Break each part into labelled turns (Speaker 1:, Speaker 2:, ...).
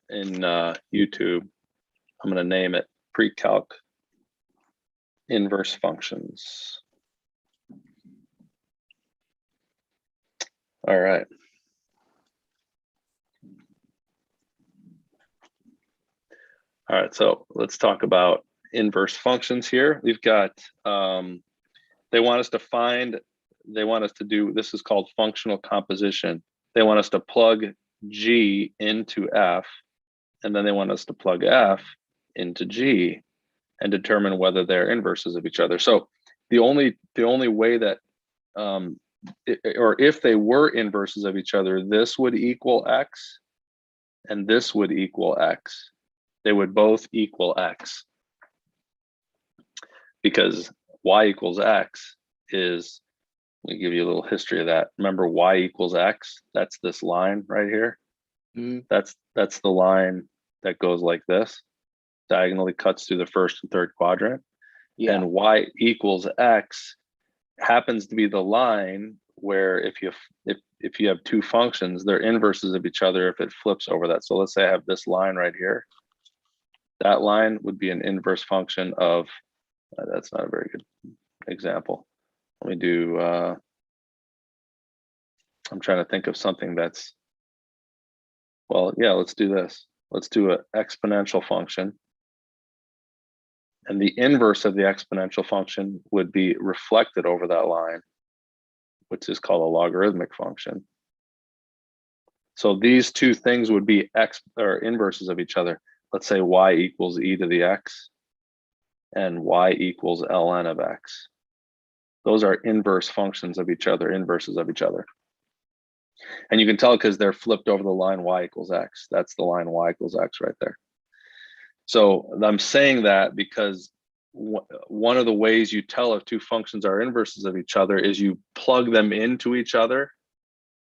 Speaker 1: in YouTube. I'm going to name it pre-calc inverse functions. All right. All right, so let's talk about inverse functions here. We've got, they want us to do, this is called functional composition. They want us to plug G into F, and then they want us to plug F into G and determine whether they're inverses of each other. So the only way that, or if they were inverses of each other, this would equal X and this would equal X. They would both equal X, because Y equals X is, let me give you a little history of that. Remember Y equals X, that's this line right here. That's the line that goes like this, diagonally cuts through the first and third quadrant. Yeah. And Y equals X happens to be the line where if you have two functions, they're inverses of each other if it flips over that. So let's say I have this line right here. That line would be an inverse function of, that's not a very good example. Let me do, I'm trying to think of something that's, well, yeah, let's do this. Let's do an exponential function. And the inverse of the exponential function would be reflected over that line, which is called a logarithmic function. So these two things would be inverses of each other. Let's say Y equals e to the X and Y equals ln of X. Those are inverse functions of each other, inverses of each other. And you can tell because they're flipped over the line Y equals X. That's the line Y equals X right there. So I'm saying that because one of the ways you tell if two functions are inverses of each other is you plug them into each other.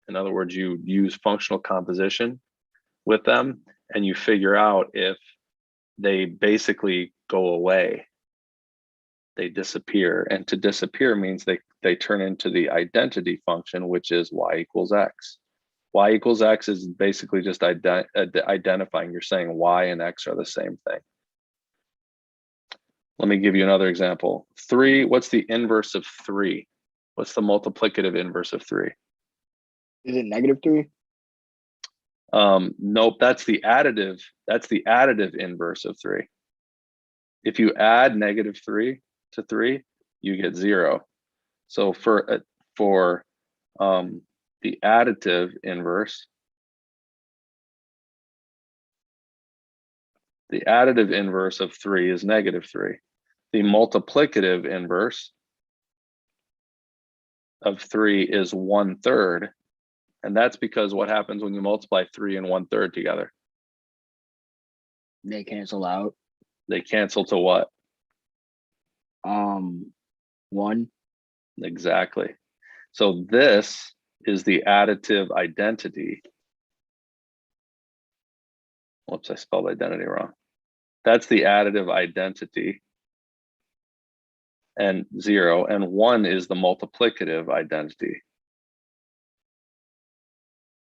Speaker 1: In other words, you use functional composition with them and you figure out if they basically go away, they disappear. And to disappear means they turn into the identity function, which is Y equals X. Y equals X is basically just identifying. You're saying Y and X are the same thing. Let me give you another example. 3, what's the inverse of 3? What's the multiplicative inverse of 3?
Speaker 2: Is it -3?
Speaker 1: Nope, that's the additive. That's the additive inverse of 3. If you add -3 to 3, you get 0. So for the additive inverse, the additive inverse of 3 is -3. The multiplicative inverse of 3 is 1/3. And that's because what happens when you multiply 3 and 1/3 together?
Speaker 2: They cancel out.
Speaker 1: They cancel to what?
Speaker 2: 1.
Speaker 1: Exactly. So this is the additive identity. Whoops, I spelled identity wrong. That's the additive identity. And 0, and 1 is the multiplicative identity.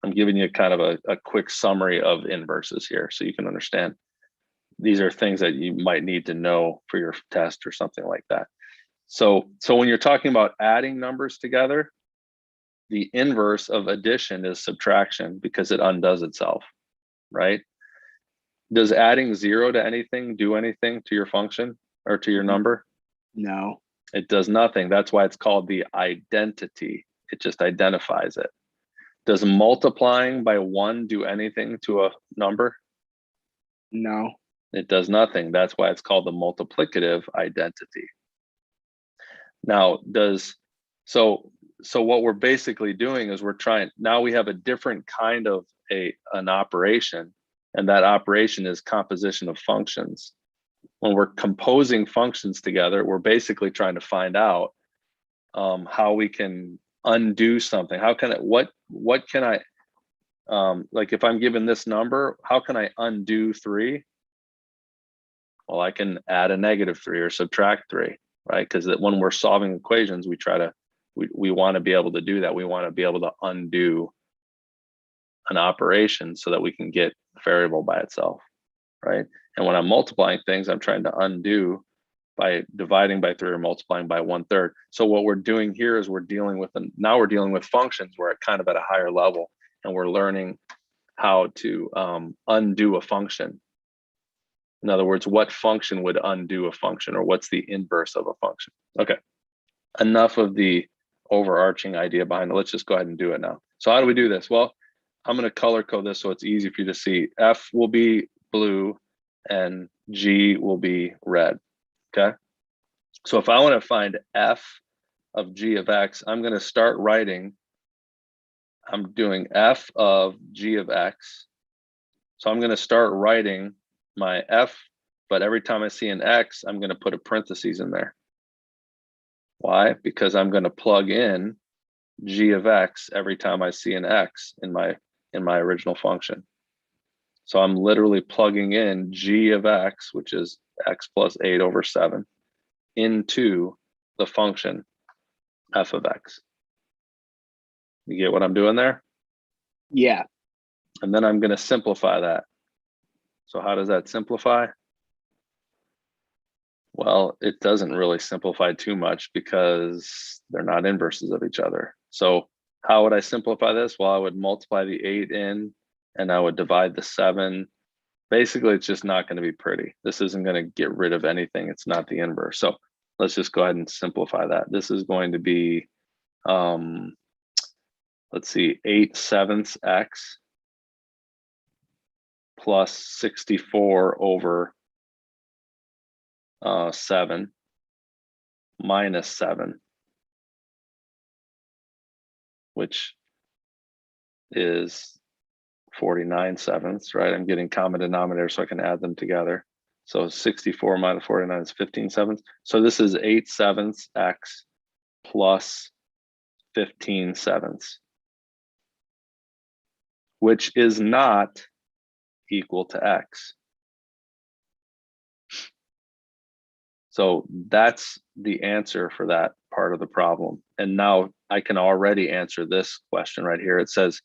Speaker 1: I'm giving you kind of a quick summary of inverses here so you can understand. These are things that you might need to know for your test or something like that. So when you're talking about adding numbers together, the inverse of addition is subtraction because it undoes itself, right? Does adding 0 to anything do anything to your function or to your number?
Speaker 2: No.
Speaker 1: It does nothing. That's why it's called the identity. It just identifies it. Does multiplying by 1 do anything to a number?
Speaker 2: No.
Speaker 1: It does nothing. That's why it's called the multiplicative identity. Now, so what we're basically doing is now we have a different kind of an operation, and that operation is composition of functions. When we're composing functions together, we're basically trying to find out how we can undo something. How can what can I, like if I'm given this number, how can I undo 3? Well, I can add a -3 or subtract 3, right? Because when we're solving equations, we want to be able to do that. We want to be able to undo an operation so that we can get a variable by itself, right? And when I'm multiplying things, I'm trying to undo by dividing by 3 or multiplying by 1/3. So what we're doing here is we're dealing with now we're dealing with functions. We're kind of at a higher level, and we're learning how to undo a function. In other words, what function would undo a function, or what's the inverse of a function? Okay, enough of the overarching idea behind it. Let's just go ahead and do it now. So how do we do this? Well, I'm going to color code this so it's easy for you to see. F will be blue and G will be red. Okay. So if I want to find F of G of X, I'm going to start writing. I'm doing F of G of X. So I'm going to start writing my F, but every time I see an X, I'm going to put a parentheses in there. Why? Because I'm going to plug in G of X every time I see an X in my original function. So I'm literally plugging in G of X, which is X plus 8/7, into the function F of X. You get what I'm doing there?
Speaker 2: Yeah.
Speaker 1: And then I'm going to simplify that. So how does that simplify? Well, it doesn't really simplify too much because they're not inverses of each other. So how would I simplify this? Well, I would multiply the 8 in, and I would divide the 7. Basically, it's just not going to be pretty. This isn't going to get rid of anything. It's not the inverse. So let's just go ahead and simplify that. This is going to be, let's see, 8/7 X plus 64/7 minus 7, which is 49/7, right? I'm getting common denominator so I can add them together. So 64 minus 49 is 15/7. So this is 8/7 X plus 15/7, which is not equal to X. So that's the answer for that part of the problem. And now I can already answer this question right here. It says,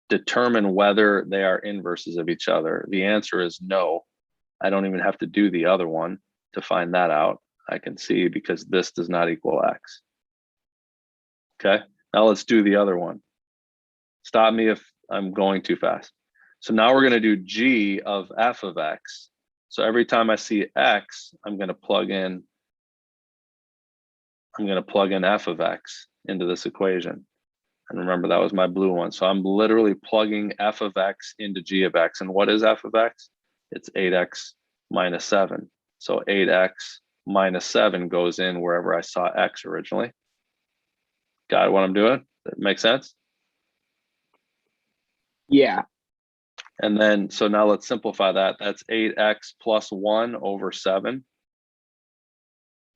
Speaker 1: determine whether they are inverses of each other. The answer is no. I don't even have to do the other one to find that out. I can see because this does not equal X. Okay, now let's do the other one. Stop me if I'm going too fast. So now we're going to do G of F of X. So every time I see X, I'm going to plug in F of X into this equation. And remember, that was my blue one. So I'm literally plugging F of X into G of X. And what is F of X? It's 8X minus 7. So 8X minus 7 goes in wherever I saw X originally. Got what I'm doing? That makes sense?
Speaker 2: Yeah.
Speaker 1: And then, so now let's simplify that. That's 8X plus 1/7,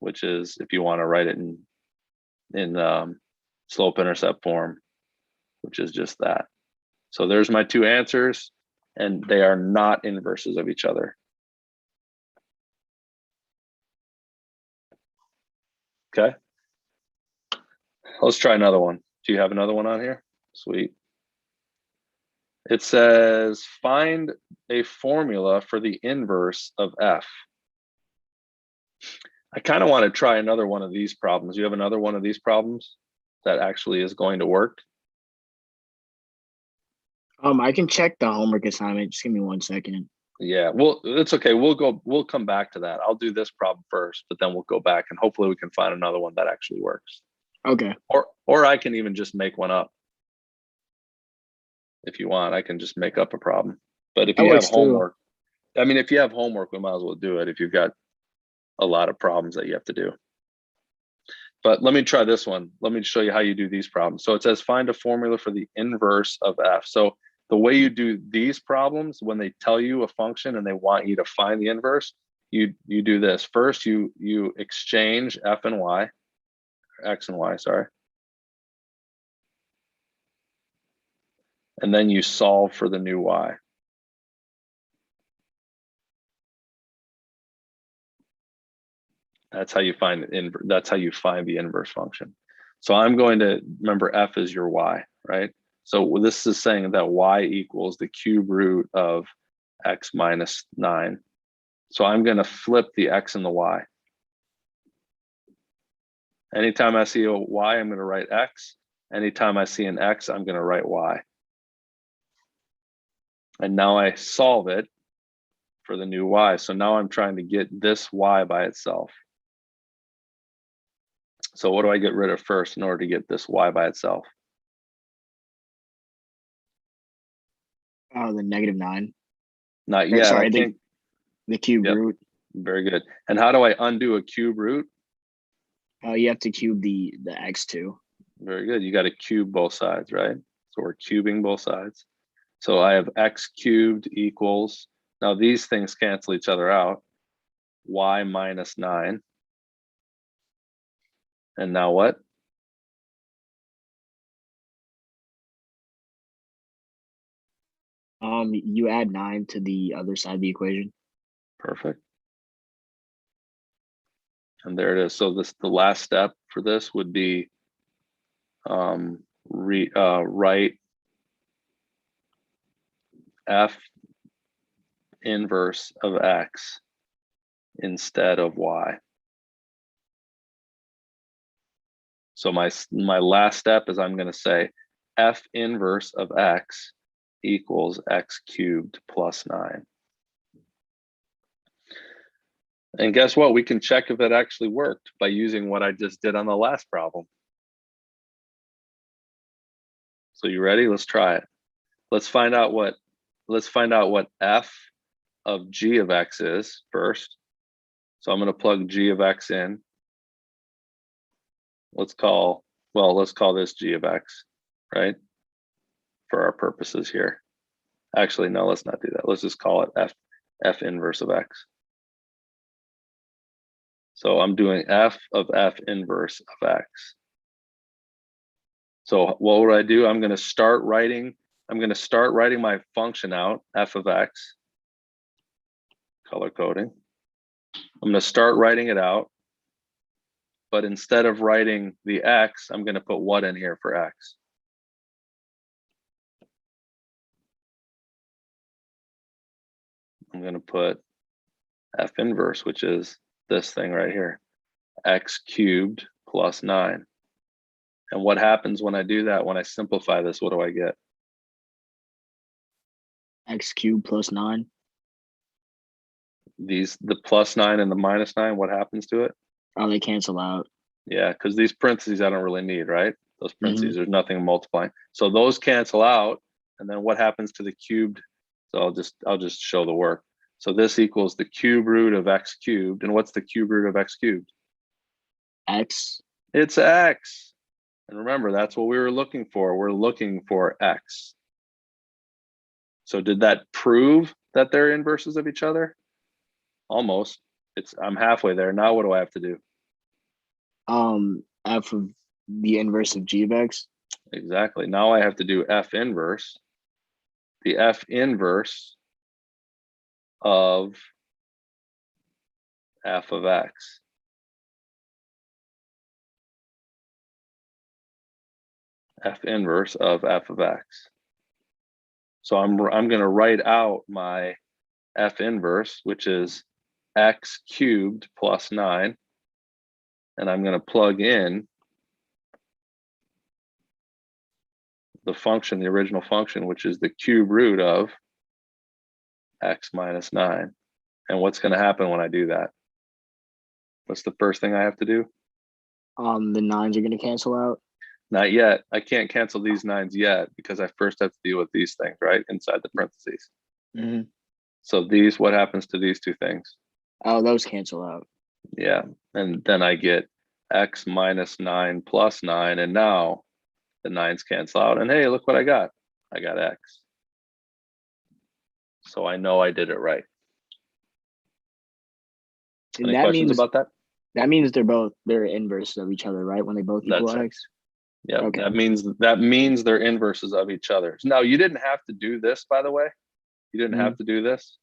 Speaker 1: which is, if you want to write it in slope intercept form, which is just that. So there's my two answers, and they are not inverses of each other. Okay. Let's try another one. Do you have another one on here? Sweet. It says, find a formula for the inverse of F. I kind of want to try another one of these problems. You have another one of these problems that actually is going to work?
Speaker 2: I can check the homework assignment. Just give me 1 second.
Speaker 1: Yeah, well, it's okay. We'll come back to that. I'll do this problem first, but then we'll go back and hopefully we can find another one that actually works.
Speaker 2: Okay.
Speaker 1: Or I can even just make one up. If you want, I can just make up a problem. But if
Speaker 2: That
Speaker 1: you have
Speaker 2: works too.
Speaker 1: homework, I mean, if you have homework, we might as well do it if you've got a lot of problems that you have to do. But let me try this one. Let me show you how you do these problems. So it says, find a formula for the inverse of F. So the way you do these problems, when they tell you a function and they want you to find the inverse, you do this. First, you exchange F and Y, X and Y, sorry. And then you solve for the new Y. That's how you find the inverse function. So I'm going to remember F is your Y, right? So this is saying that y equals the cube root of x minus 9. So I'm going to flip the x and the y. Anytime I see a y, I'm going to write x. Anytime I see an x, I'm going to write y. And now I solve it for the new y. So now I'm trying to get this y by itself. So what do I get rid of first in order to get this y by itself?
Speaker 2: The -9.
Speaker 1: Not yet.
Speaker 2: Sorry,
Speaker 1: I can't.
Speaker 2: the cube
Speaker 1: Yep.
Speaker 2: root.
Speaker 1: Very good. And how do I undo a cube root?
Speaker 2: You have to cube the x2.
Speaker 1: Very good. You got to cube both sides, right? So we're cubing both sides. So I have x cubed equals, now these things cancel each other out, y minus 9. And now what?
Speaker 2: You add 9 to the other side of the equation.
Speaker 1: Perfect. And there it is. So the last step for this would be write f inverse of x instead of y. So my last step is I'm going to say f inverse of x equals x cubed plus 9. And guess what? We can check if it actually worked by using what I just did on the last problem. So you ready? Let's try it. Let's find out what f of g of x is first. So I'm going to plug g of x in. Let's call this g of x, right? For our purposes here. Actually, no, let's not do that. Let's just call it f inverse of x. So I'm doing f of f inverse of x. So what would I do? I'm going to start writing my function out, f of x, color coding. I'm going to start writing it out, but instead of writing the x, I'm going to put what in here for x? I'm going to put f inverse, which is this thing right here, x cubed plus 9. And what happens when I do that? When I simplify this, what do I get?
Speaker 2: X cubed plus 9.
Speaker 1: The plus 9 and the minus 9, what happens to it?
Speaker 2: Oh, they cancel out.
Speaker 1: Yeah, because these parentheses I don't really need, right? Those parentheses, there's nothing multiplying. So those cancel out. And then what happens to the cubed? So I'll just show the work. So this equals the cube root of x cubed. And what's the cube root of x cubed?
Speaker 2: X.
Speaker 1: It's x. And remember, that's what we were looking for. We're looking for x. So did that prove that they're inverses of each other? Almost. I'm halfway there. Now what do I have to do?
Speaker 2: F of the inverse of g of x.
Speaker 1: Exactly. Now I have to do f inverse. The f inverse of f of x. F inverse of f of x. So I'm going to write out my f inverse, which is x cubed plus 9. And I'm going to plug in the function, the original function, which is the cube root of x minus 9. And what's going to happen when I do that? What's the first thing I have to do?
Speaker 2: The 9s are going to cancel out.
Speaker 1: Not yet. I can't cancel these 9s yet because I first have to deal with these things, right? Inside the parentheses. So these, what happens to these two things?
Speaker 2: Oh, those cancel out.
Speaker 1: Yeah. And then I get x minus 9 plus 9. And now the 9s cancel out. And hey, look what I got. I got x. So I know I did it right. Any questions about that?
Speaker 2: That means they're inverses of each other, right? When they both equal x.
Speaker 1: Yeah,
Speaker 2: okay.
Speaker 1: that means they're inverses of each other. Now you didn't have to do this, by the way. You didn't have to do this,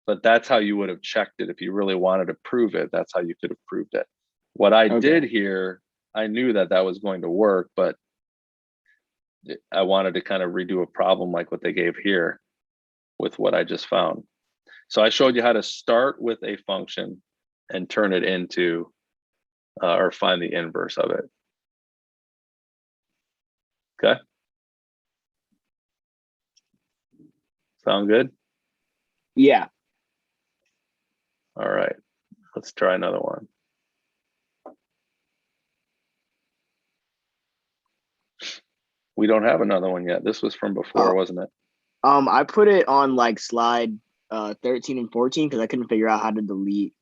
Speaker 1: but that's how you would have checked it. If you really wanted to prove it, that's how you could have proved it. What I did here, I knew that was going to work, but I wanted to kind of redo a problem like what they gave here with what I just found. So I showed you how to start with a function and turn it into, or find the inverse of it. Okay. Sound good?
Speaker 2: Yeah.
Speaker 1: All right, let's try another one. We don't have another one yet. This was from before, wasn't it?
Speaker 2: I put it on like slide 13 and 14 because I couldn't figure out how to delete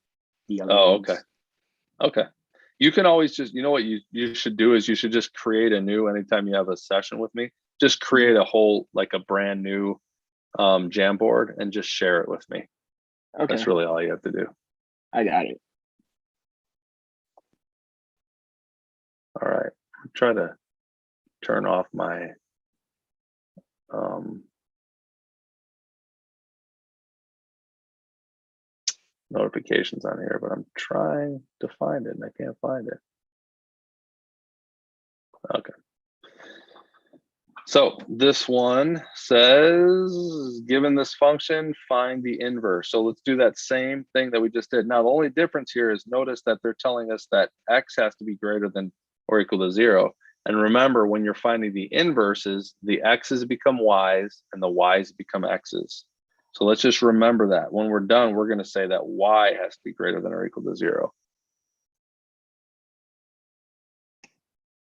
Speaker 2: the other ones.
Speaker 1: Okay. Okay. You can always just, you know what you should do is you should just create a new, anytime you have a session with me, just create a whole, like a brand new Jamboard and just share it with me.
Speaker 2: Okay.
Speaker 1: That's really all you have to do.
Speaker 2: I got it.
Speaker 1: All right. I'll try to turn off my notifications on here, but I'm trying to find it and I can't find it. Okay. So this one says, given this function, find the inverse. So let's do that same thing that we just did. Now, the only difference here is notice that they're telling us that x has to be greater than or equal to 0. And remember, when you're finding the inverses, the x's become y's and the y's become x's. So let's just remember that. When we're done, we're going to say that y has to be greater than or equal to 0.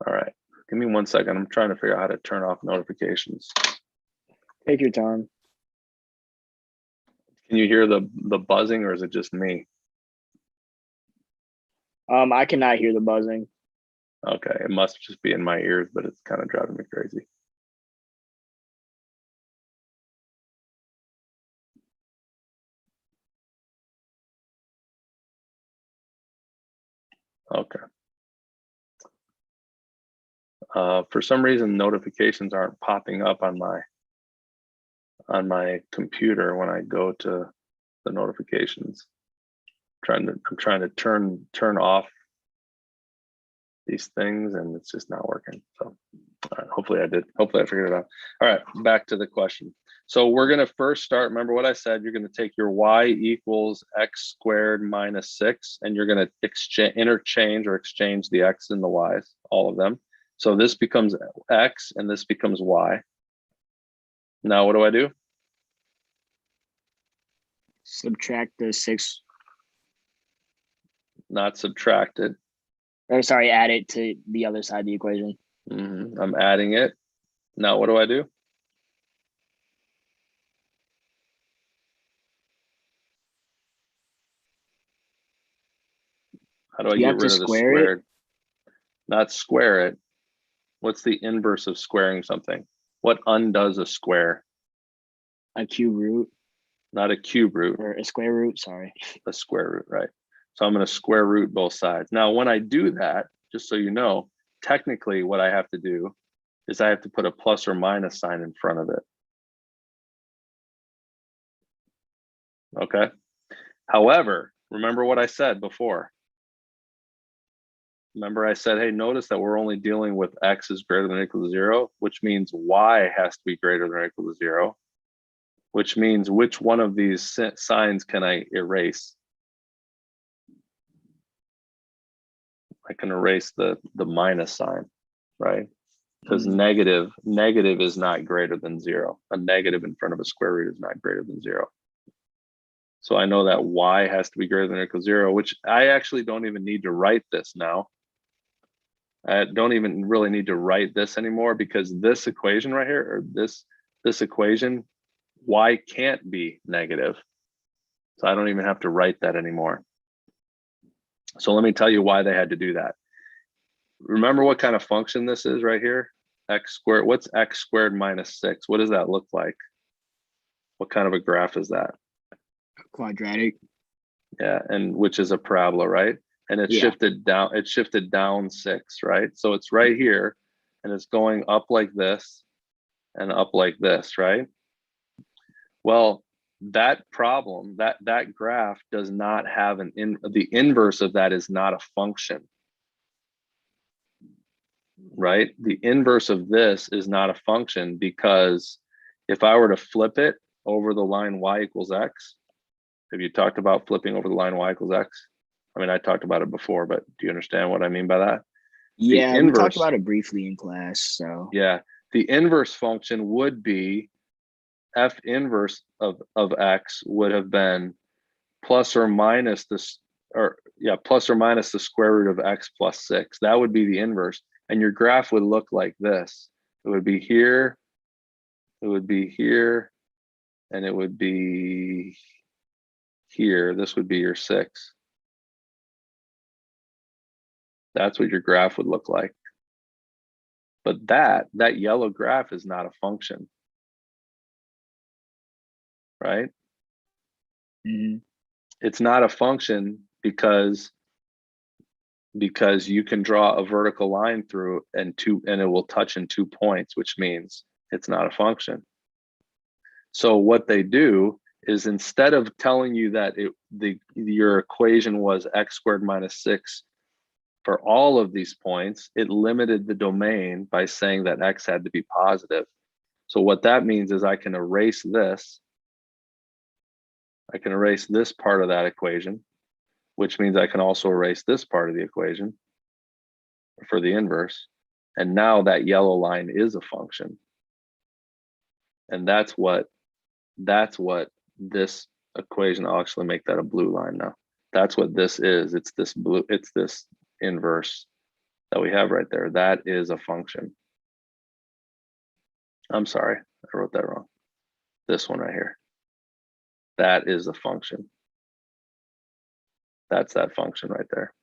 Speaker 1: All right. Give me 1 second. I'm trying to figure out how to turn off notifications.
Speaker 2: Take your time.
Speaker 1: Can you hear the buzzing, or is it just me?
Speaker 2: I cannot hear the buzzing.
Speaker 1: Okay, it must just be in my ears, but it's kind of driving me crazy. Okay. For some reason, notifications aren't popping up on my computer when I go to the notifications. I'm trying to turn off these things, and it's just not working. So hopefully I figured it out. All right, back to the question. So we're going to first start, remember what I said, you're going to take your y equals x squared minus 6, and you're going to interchange or exchange the x and the y's, all of them. So this becomes x and this becomes y. Now what do I do?
Speaker 2: Subtract the 6.
Speaker 1: Not subtract it.
Speaker 2: Or sorry, add it to the other side of the equation.
Speaker 1: I'm adding it. Now what do I do? How do I get rid of the squared? Not square it. What's the inverse of squaring something? What undoes a square?
Speaker 2: A cube root.
Speaker 1: Not a cube root.
Speaker 2: Or a square root, sorry.
Speaker 1: A square root, right? So I'm going to square root both sides. Now, when I do that, just so you know, technically what I have to do is I have to put a plus or minus sign in front of it. Okay. However, remember what I said before. Remember I said, hey, notice that we're only dealing with x is greater than or equal to 0, which means y has to be greater than or equal to 0, which means which one of these signs can I erase? I can erase the minus sign, right? Because negative is not greater than 0. A negative in front of a square root is not greater than 0. So I know that y has to be greater than or equal to 0, which I actually don't even need to write this now. I don't even really need to write this anymore, because this equation right here, or this equation, y can't be negative. So I don't even have to write that anymore. So let me tell you why they had to do that. Remember what kind of function this is right here? X squared. What's x squared minus 6? What does that look like? What kind of a graph is that?
Speaker 2: Quadratic.
Speaker 1: Yeah, and which is a parabola, right? And it shifted down. It shifted down 6, right? So it's right here, and it's going up like this, and up like this, right? Well, that problem, that graph does not have the inverse of that is not a function. right? The inverse of this is not a function, because if I were to flip it over the line y equals x, have you talked about flipping over the line y equals x? I mean, I talked about it before, but do you understand what I mean by that? The
Speaker 2: Yeah, we talked
Speaker 1: inverse,
Speaker 2: about it briefly in class. So
Speaker 1: yeah, the inverse function would be f inverse of x would have been plus or minus this, or yeah, plus or minus the square root of x plus 6. That would be the inverse. And your graph would look like this. It would be here, it would be here, and it would be here. This would be your 6. That's what your graph would look like. But that yellow graph is not a function, right?
Speaker 2: mhm.
Speaker 1: It's not a function because you can draw a vertical line through and it will touch in 2 points, which means it's not a function. So what they do is, instead of telling you that your equation was x squared minus 6 for all of these points, it limited the domain by saying that x had to be positive. So what that means is I can erase this. I can erase this part of that equation, which means I can also erase this part of the equation for the inverse. And now that yellow line is a function. And that's what this equation, I'll actually make that a blue line now. That's what this is. It's this blue, it's this inverse that we have right there. That is a function. I'm sorry, I wrote that wrong. This one right here. That is a function. That's that function right there.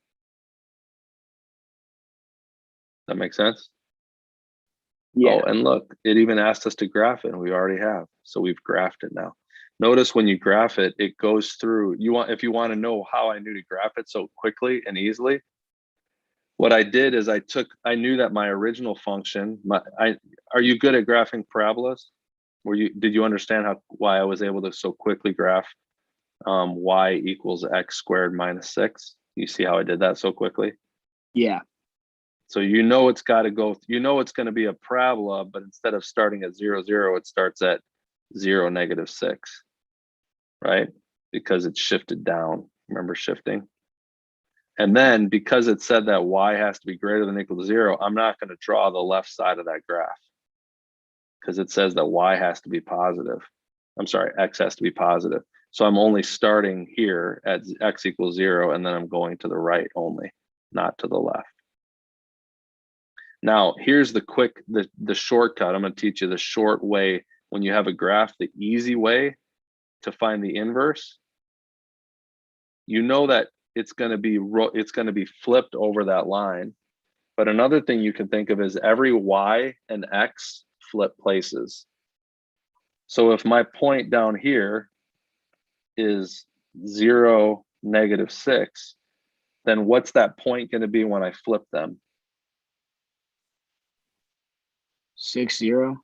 Speaker 1: That makes sense?
Speaker 2: Yeah.
Speaker 1: Oh, and look, it even asked us to graph it, and we already have. So we've graphed it now. Notice when you graph it, it goes through. If you want to know how I knew to graph it so quickly and easily, what I did is I knew that my original function, are you good at graphing parabolas? Did you understand why I was able to so quickly graph y equals x squared minus 6? You see how I did that so quickly?
Speaker 2: Yeah.
Speaker 1: So you know it's got to go, it's going to be a parabola, but instead of starting at 0, 0, it starts at 0, -6, right? Because it's shifted down. Remember shifting? And then because it said that y has to be greater than or equal to 0, I'm not going to draw the left side of that graph, because it says that y has to be positive. I'm sorry, x has to be positive. So I'm only starting here at x equals 0, and then I'm going to the right only, not to the left. Now, here's the shortcut. I'm going to teach you the short way when you have a graph, the easy way to find the inverse. You know that it's going to be flipped over that line. But another thing you can think of is every y and x flip places. So if my point down here is 0, -6, then what's that point going to be when I flip them?
Speaker 2: 6, 0.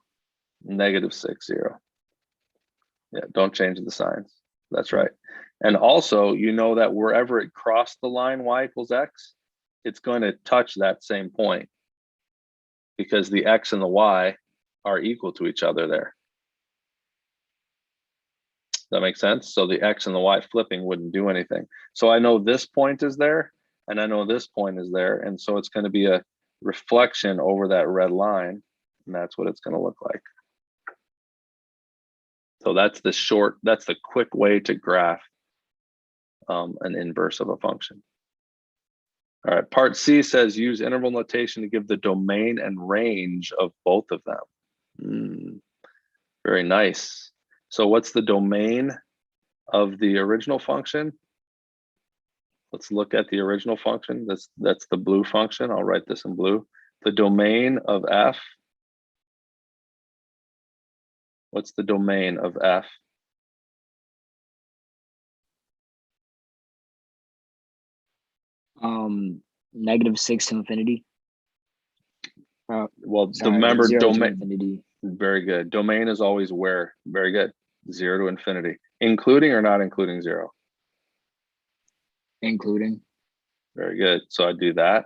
Speaker 1: -6, 0. Yeah, don't change the signs. That's right. And also, you know that wherever it crossed the line y equals x, it's going to touch that same point, because the x and the y are equal to each other there. That makes sense? So the x and the y flipping wouldn't do anything. So I know this point is there, and I know this point is there, and so it's going to be a reflection over that red line, and that's what it's going to look like. So that's the quick way to graph an inverse of a function. All right, part C says use interval notation to give the domain and range of both of them. Very nice. So what's the domain of the original function? Let's look at the original function. That's the blue function. I'll write this in blue. The domain of f. What's the domain of f?
Speaker 2: -6 to infinity.
Speaker 1: Well,
Speaker 2: Sorry,
Speaker 1: remember
Speaker 2: 0 to
Speaker 1: domain.
Speaker 2: infinity.
Speaker 1: Very good. Domain is always where. Very good. 0 to infinity, including or not including 0?
Speaker 2: Including.
Speaker 1: Very good. So I do that.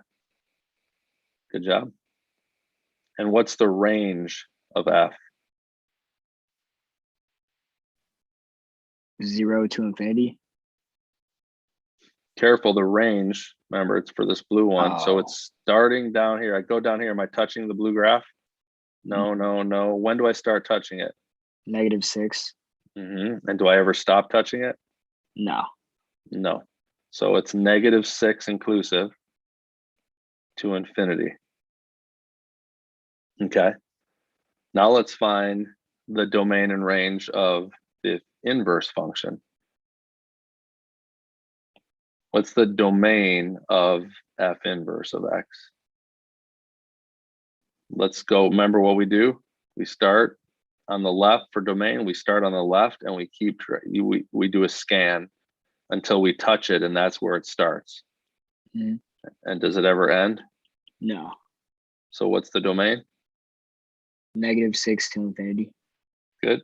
Speaker 1: Good job. And what's the range of f?
Speaker 2: 0 to infinity.
Speaker 1: Careful, the range, remember it's for this blue one. So
Speaker 2: Oh.
Speaker 1: it's starting down here. I go down here. Am I touching the blue graph? No, no, no. When do I start touching it?
Speaker 2: -6.
Speaker 1: And do I ever stop touching it?
Speaker 2: No.
Speaker 1: No. So it's -6 inclusive to infinity. Okay. Now let's find the domain and range of the inverse function. What's the domain of f inverse of x? Let's go. Remember what we do? We start on the left for domain. We start on the left and we keep, we do a scan until we touch it, and that's where it starts.
Speaker 2: Mhm.
Speaker 1: And does it ever end?
Speaker 2: No.
Speaker 1: So what's the domain?
Speaker 2: -6 to infinity.
Speaker 1: Good.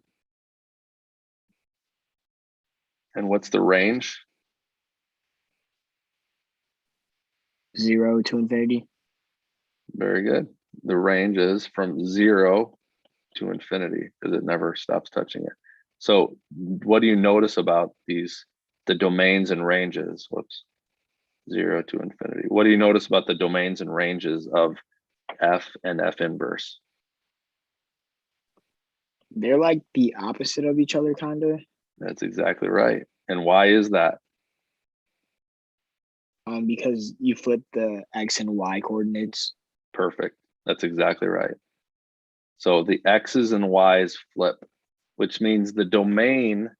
Speaker 1: And what's the range?
Speaker 2: 0 to infinity.
Speaker 1: Very good. The range is from 0 to infinity because it never stops touching it. So what do you notice about these, the domains and ranges? Whoops. 0 to infinity. What do you notice about the domains and ranges of f and f inverse?
Speaker 2: They're like the opposite of each other, kind of.
Speaker 1: That's exactly right. And why is that?
Speaker 2: Because you flip the x and y coordinates.
Speaker 1: Perfect. That's exactly right. So the x's and y's flip, which means the domain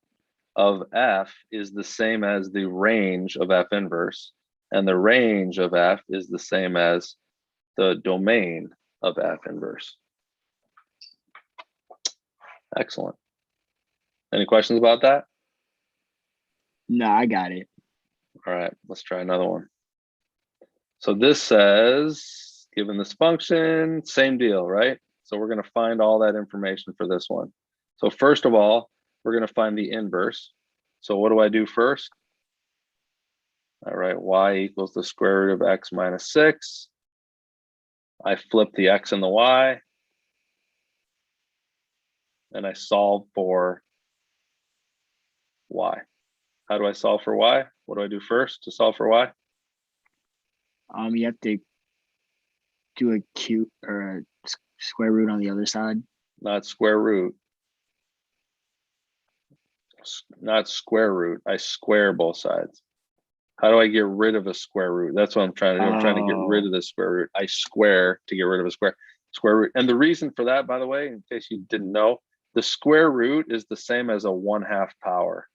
Speaker 1: of f is the same as the range of f inverse, and the range of f is the same as the domain of f inverse. Excellent. Any questions about that?
Speaker 2: No, I got it.
Speaker 1: All right, let's try another one. So this says, given this function, same deal, right? So we're going to find all that information for this one. So first of all, we're going to find the inverse. So what do I do first? All right, y equals the square root of x minus 6. I flip the x and the y, and I solve for y. How do I solve for y? What do I do first to solve for y?
Speaker 2: You have to do a cube or a square root on the other side.
Speaker 1: Not square root. Not square root. I square both sides. How do I get rid of a square root? That's what I'm trying to do. I'm trying to get rid of the square root. I square to get rid of a square root. And the reason for that, by the way, in case you didn't know, the square root is the same as a 1/2 power.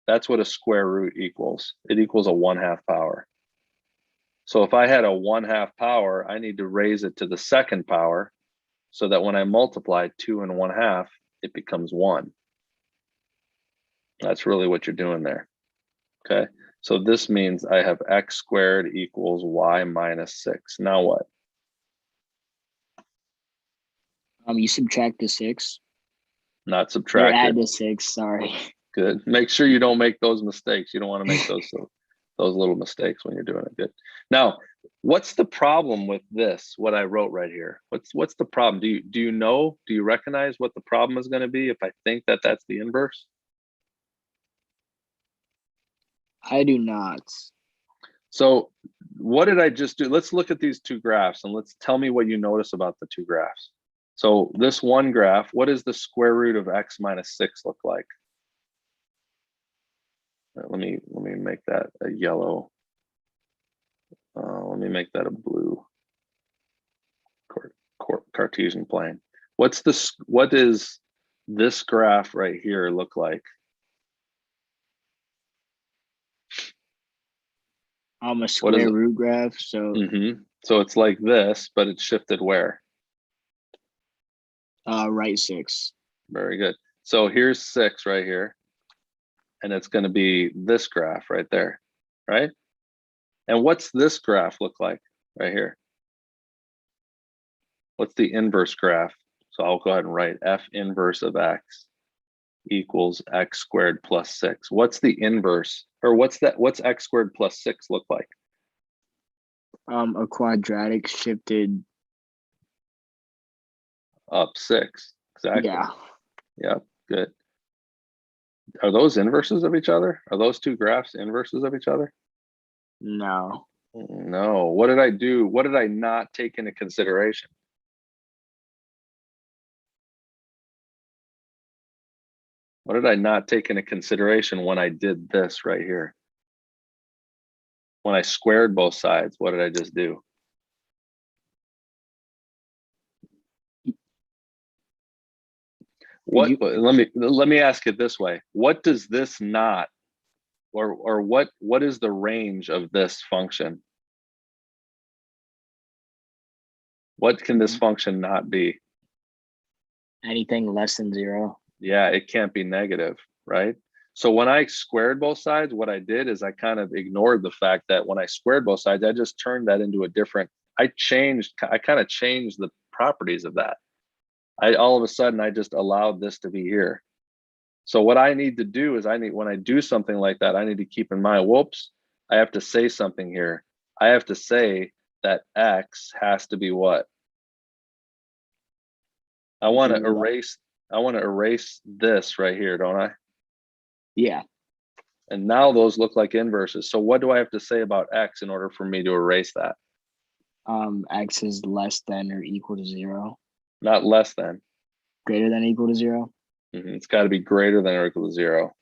Speaker 1: That's what a square root equals. It equals a 1/2 power. So if I had a 1/2 power, I need to raise it to the second power so that when I multiply 2 and 1/2, it becomes 1. That's really what you're doing there. Okay, so this means I have x squared equals y minus 6. Now what?
Speaker 2: You subtract the 6.
Speaker 1: Not
Speaker 2: Or
Speaker 1: subtract
Speaker 2: add
Speaker 1: it.
Speaker 2: the 6, sorry.
Speaker 1: Good. Make sure you don't make those mistakes. You don't want to make those little mistakes when you're doing it. Good. Now, what's the problem with this? What I wrote right here. What's the problem? Do you know? Do you recognize what the problem is going to be if I think that that's the inverse?
Speaker 2: I do not.
Speaker 1: So what did I just do? Let's look at these two graphs and let's tell me what you notice about the two graphs. So this one graph, what does the square root of x minus 6 look like? Let me make that a yellow. Let me make that a blue Cartesian plane. What is this graph right here look like?
Speaker 2: A square root graph. So
Speaker 1: so it's like this, but it's shifted where?
Speaker 2: Right 6.
Speaker 1: Very good. So here's 6 right here, and it's going to be this graph right there, right? And what's this graph look like right here? What's the inverse graph? So I'll go ahead and write f inverse of x equals x squared plus 6. What's the inverse, or what's x squared plus 6 look like?
Speaker 2: A quadratic shifted
Speaker 1: Up 6. Exactly.
Speaker 2: Yeah.
Speaker 1: Yep. Good. Are those inverses of each other? Are those two graphs inverses of each other?
Speaker 2: No.
Speaker 1: No. What did I do? What did I not take into consideration? What did I not take into consideration when I did this right here? When I squared both sides, what did I just do? Let me ask it this way. What does this not, or what is the range of this function? What can this function not be?
Speaker 2: Anything less than 0.
Speaker 1: Yeah, it can't be negative, right? So when I squared both sides, what I did is I kind of ignored the fact that when I squared both sides, I just turned that into a different, I kind of changed the properties of that. All of a sudden, I just allowed this to be here. So what I need to do is when I do something like that, I need to keep in mind, whoops, I have to say something here. I have to say that X has to be what? I want to erase this right here, don't I?
Speaker 2: Yeah.
Speaker 1: And now those look like inverses. So what do I have to say about X in order for me to erase that?
Speaker 2: X is less than or equal to 0.
Speaker 1: Not less than.
Speaker 2: Greater than or equal to 0.
Speaker 1: It's got to be greater than or equal to 0,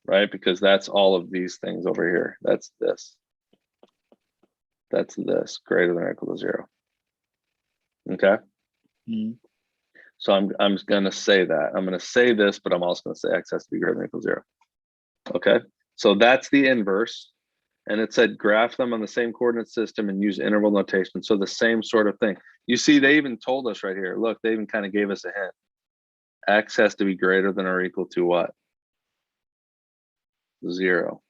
Speaker 1: right? Because that's all of these things over here. That's this. That's this, greater than or equal to 0. Okay. So I'm just going to say that. I'm going to say this, but I'm also going to say X has to be greater than or equal to 0. Okay. So that's the inverse. And it said graph them on the same coordinate system and use interval notation. So the same sort of thing. You see, they even told us right here. Look, they even kind of gave us a hint. X has to be greater than or equal to what? 0.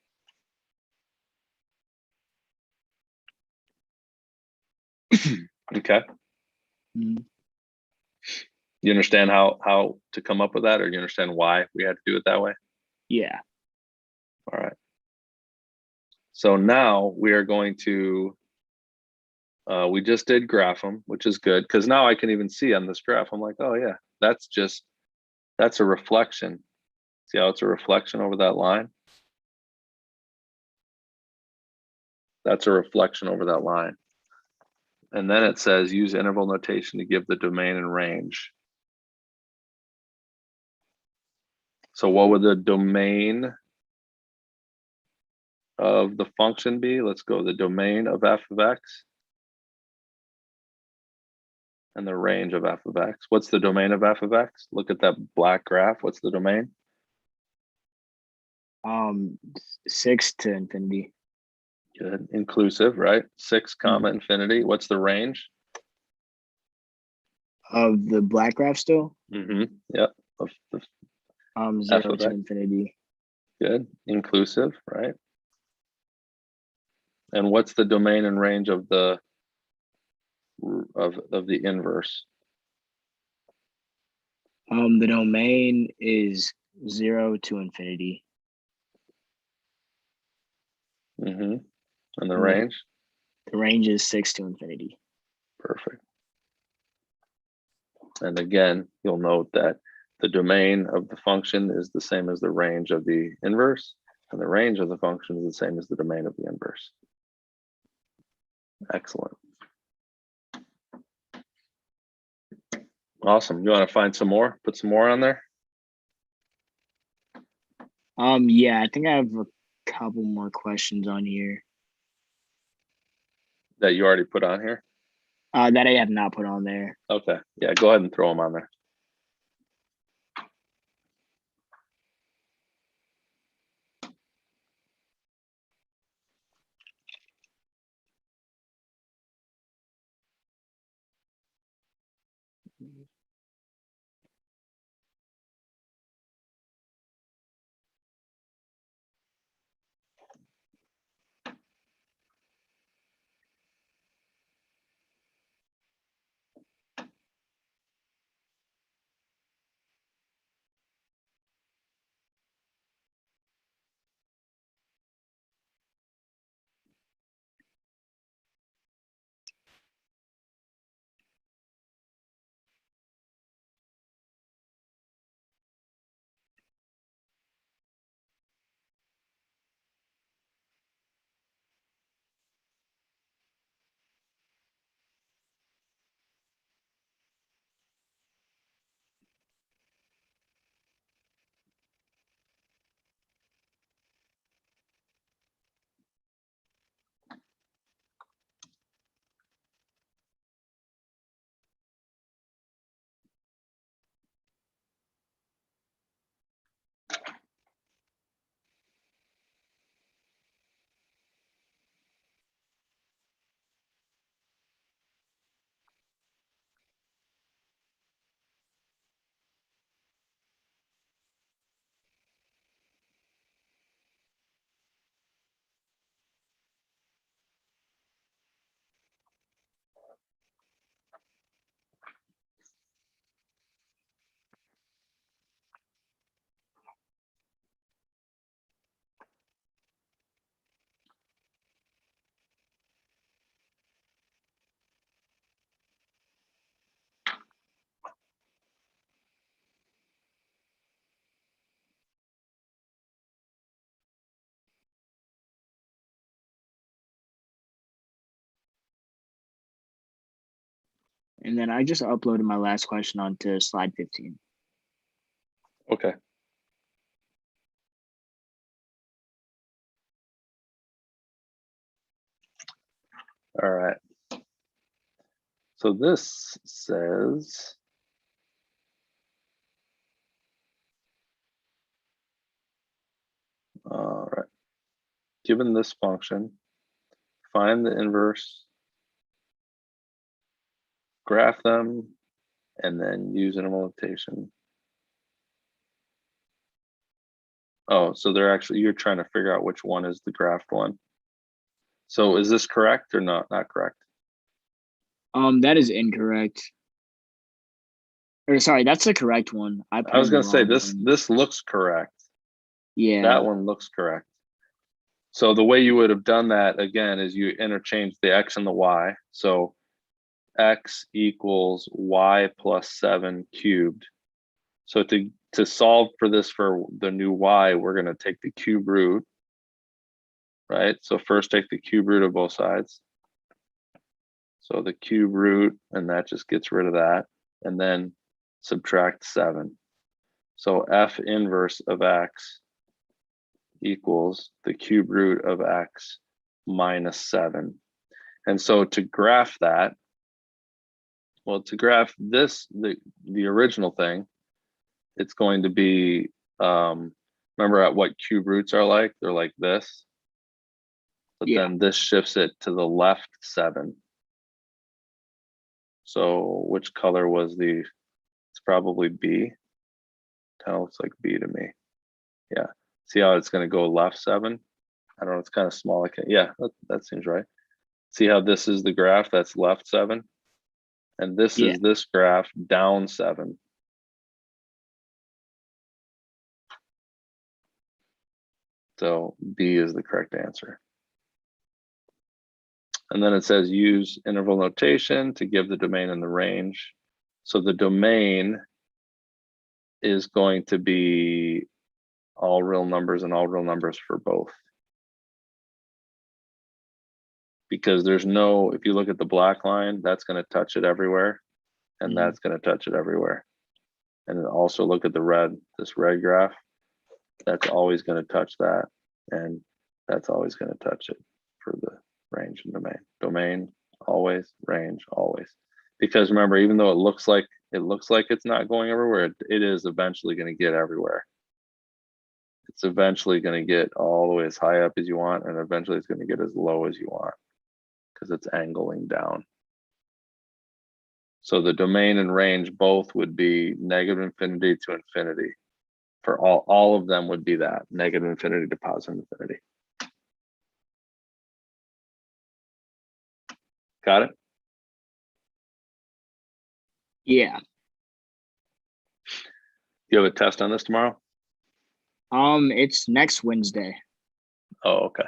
Speaker 1: Okay. You understand how to come up with that, or you understand why we had to do it that way?
Speaker 2: Yeah.
Speaker 1: All right. So now we are going to, we just did graph them, which is good because now I can even see on this graph, I'm like, oh yeah, that's a reflection. See how it's a reflection over that line? That's a reflection over that line. And then it says use interval notation to give the domain and range. So what would the domain of the function be? Let's go the domain of f of x and the range of f of x. What's the domain of f of x? Look at that black graph. What's the domain?
Speaker 2: 6 to infinity.
Speaker 1: Good. Inclusive, right? 6 comma infinity. What's the range?
Speaker 2: Of the black graph still?
Speaker 1: Yep. Of the
Speaker 2: 0 to infinity.
Speaker 1: Good. Inclusive, right? And what's the domain and range of the inverse?
Speaker 2: The domain is 0 to infinity.
Speaker 1: And the range?
Speaker 2: The range is 6 to infinity.
Speaker 1: Perfect. And again, you'll note that the domain of the function is the same as the range of the inverse, and the range of the function is the same as the domain of the inverse. Excellent. Awesome. You want to find some more? Put some more on there?
Speaker 2: Yeah, I think I have a couple more questions on here.
Speaker 1: That you already put on here?
Speaker 2: That I have not put on there.
Speaker 1: Okay. Yeah, go ahead and throw them on there.
Speaker 2: And then I just uploaded my last question onto slide 15.
Speaker 1: Okay. All right. So this says, all right, given this function, find the inverse, graph them, and then use interval notation. Oh, so they're actually, you're trying to figure out which one is the graphed one. So is this correct or not correct?
Speaker 2: That is incorrect. Or sorry, that's the correct one. I put
Speaker 1: I was
Speaker 2: in the
Speaker 1: gonna say
Speaker 2: wrong
Speaker 1: this
Speaker 2: one.
Speaker 1: this looks correct.
Speaker 2: Yeah.
Speaker 1: That one looks correct. So the way you would have done that again is you interchange the x and the y. So x equals y plus 7 cubed. So to solve for this for the new y, we're going to take the cube root, right? So first take the cube root of both sides. So the cube root, and that just gets rid of that, and then subtract 7. So f inverse of x equals the cube root of x minus 7. And so to graph that, well, to graph this, the original thing, it's going to be, remember at what cube roots are like? They're like this. But
Speaker 2: Yeah.
Speaker 1: then this shifts it to the left 7. So which color was the, it's probably B. Kind of looks like B to me. Yeah. See how it's going to go left 7? I don't know, it's kind of small. I can't, yeah, that seems right. See how this is the graph that's left 7? And this
Speaker 2: Yeah.
Speaker 1: is this graph down 7. So B is the correct answer. And then it says use interval notation to give the domain and the range. So the domain is going to be all real numbers and all real numbers for both. Because there's no, if you look at the black line, that's going to touch it everywhere. And that's going to touch it everywhere. And then also look at the red, this red graph, that's always going to touch that. And that's always going to touch it for the range and domain. Domain, always, range, always. Because remember, even though it looks like it's not going everywhere, it is eventually going to get everywhere. It's eventually going to get all the way as high up as you want, and eventually it's going to get as low as you want because it's angling down. So the domain and range both would be negative infinity to infinity. For all of them would be that negative infinity to positive infinity. Got it?
Speaker 2: Yeah.
Speaker 1: You have a test on this tomorrow?
Speaker 2: It's next Wednesday.
Speaker 1: Oh, okay.